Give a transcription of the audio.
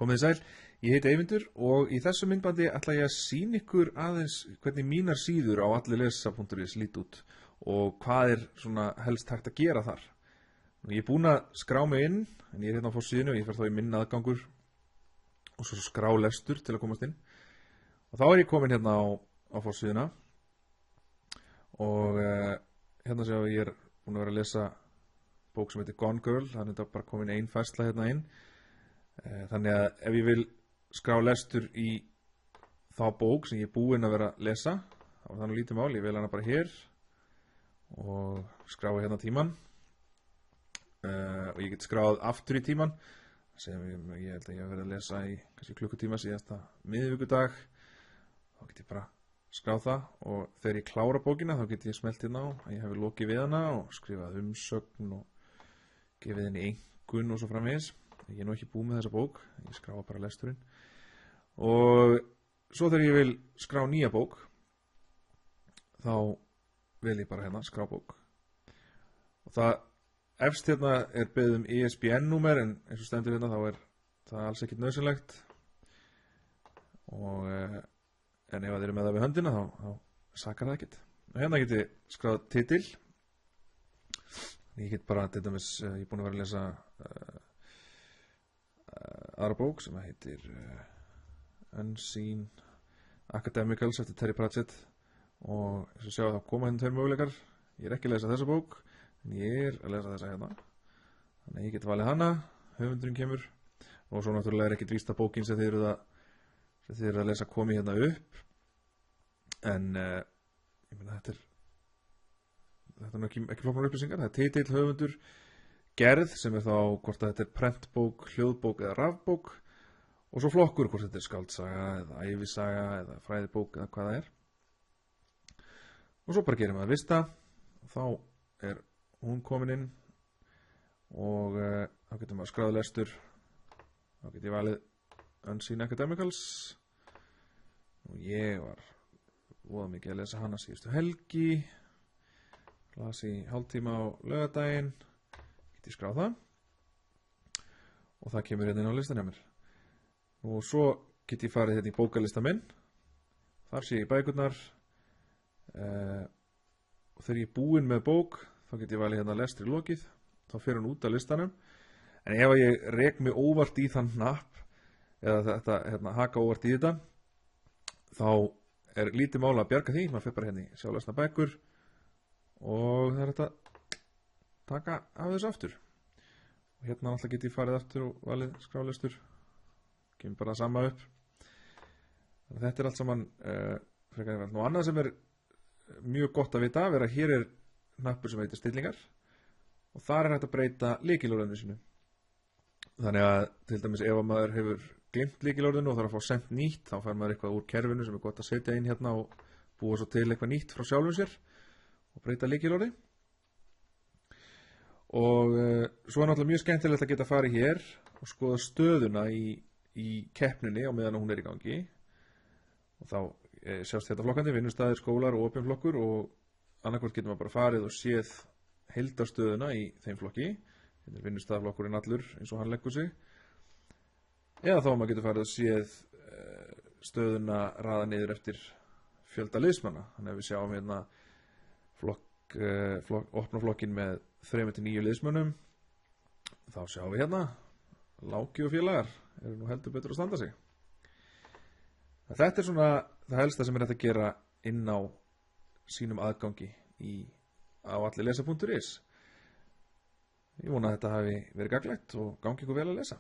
Komið þið sæl, ég heiti Eyvindur og í þessu myndbandi ætla ég að sýna ykkur aðeins hvernig mínar síður á allirlesa.is lít út og hvað svona helst hægt að gera þar. Ég búinn að skrá mig inn, en ég hérna á forsíðunni og ég fer þá í minn aðgangur og svo skrá lestur til að komast inn. Og þá ég komin hérna á forsíðuna og hérna séu ég búinn að vera að lesa bók sem heitir Gone Girl, þannig að bara komin ein færsla hérna inn. Þannig að ef ég vil skrá lestur í þá bók sem ég búinn að vera að lesa, þá er það nú lítið mál, ég vel hana bara hér og skrái hérna tíman og ég get skráð aftur í tíman sem ég held að ég hef verið að lesa í kannski klukkutíma síðasta miðvikudag. Þá get ég bara skráð það og þegar ég klára bókina þá get ég smellt hérna á að ég hef lokið við hana og skrifað umsögn og gefið henni einkunn og svo framvegis. Ég er nú ekki búið með þessa bók, ég skráða bara lesturinn. Og svo þegar ég vil skrá nýja bók, þá vil ég bara hérna skrá bók. Og það efst hérna beðið um ISBN-númer, en eins og stendur hérna þá það alls ekkert nauðsynlegt. Og en ef það eru með það við höndina, þá sakar það ekkert. Og hérna get ég skráð titil. Ég get bara, til dæmis, ég er búinn að vera að lesa aðra bók sem heitir Unseen Academicals eftir Terry Pratchett og eins og sjá þá koma hérna tveir möguleikar. Ég er ekki að lesa þessa bók en ég er að lesa þessa hérna, þannig að ég get valið hana, höfundurinn kemur og svo náttúrulega er ekkert víst að bókin sem þið eru að lesa komi hérna upp, en ég meina þetta er nú ekki flóknar upplýsingar. Það er titill, höfundur, gerð sem þá hvort að þetta er prentbók, hljóðbók eða rafbók og svo flokkur hvort þetta er skáldsaga eða ævisaga eða fræðibók eða hvað það er. Og svo bara gerum við að vista og þá er hún komin inn og þá getum við að skráða lestur. Þá get ég valið Unseen Academicals og ég var voða mikið að lesa hana síðustu helgi, las í hálftíma á laugardaginn. Ég skráð það og það kemur hérna inn á listan hjá mér og svo get ég farið hérna í bókalista minn, þar sé ég bækurnar og þegar ég er búinn með bók þá get ég valið hérna lestri lokið, þá fer hún út af listanum, en ef ég rek mig óvart í þann hnapp eða þetta hérna, haka óvart í þetta þá er lítið mála að bjarga því, maður fer bara hérna í sjálflesna bækur og það er þetta taka af þessu aftur og hérna alltaf get ég farið aftur og valið skrálestur, kemur bara sama upp. Þannig þetta er allt saman frekar einfalt. Og annað sem er mjög gott að vita er að hér er hnappur sem heitir stillingar og þar er hægt að breyta lykilorðinu sínu. Þannig að til dæmis ef maður hefur glemt lykilorðinu og þarf að fá sent nýtt, þá fær maður eitthvað úr kerfinu sem er gott að setja inn hérna og búa svo til eitthvað nýtt frá sjálfum sér og breyta lykilorði. Og svo er náttúrulega mjög skemmtilegt að geta farið hér og skoða stöðuna í keppninni á meðan hún í gangi og þá sjást þetta flokkandi, vinnustæðir, skólar og opin flokkur og annarkvort getur maður bara farið og séð heildarstöðuna í þeim flokki, þetta er vinnustæðarflokkurinn allur eins og hann leggur sig, eða þá maður getur farið og séð stöðuna raða niður eftir fjölda liðsmanna. Þannig að við sjáum hérna opna flokkin með 3-9 liðsmönnum, þá sjáum við hérna Láki og félagar eru nú heldur betur að standa sig. Þetta er svona það helsta sem er hægt að gera inn á sínum aðgangi á allirlesa.is. Ég vona að þetta hafi verið gagnlegt og gangi ykkur vel að lesa.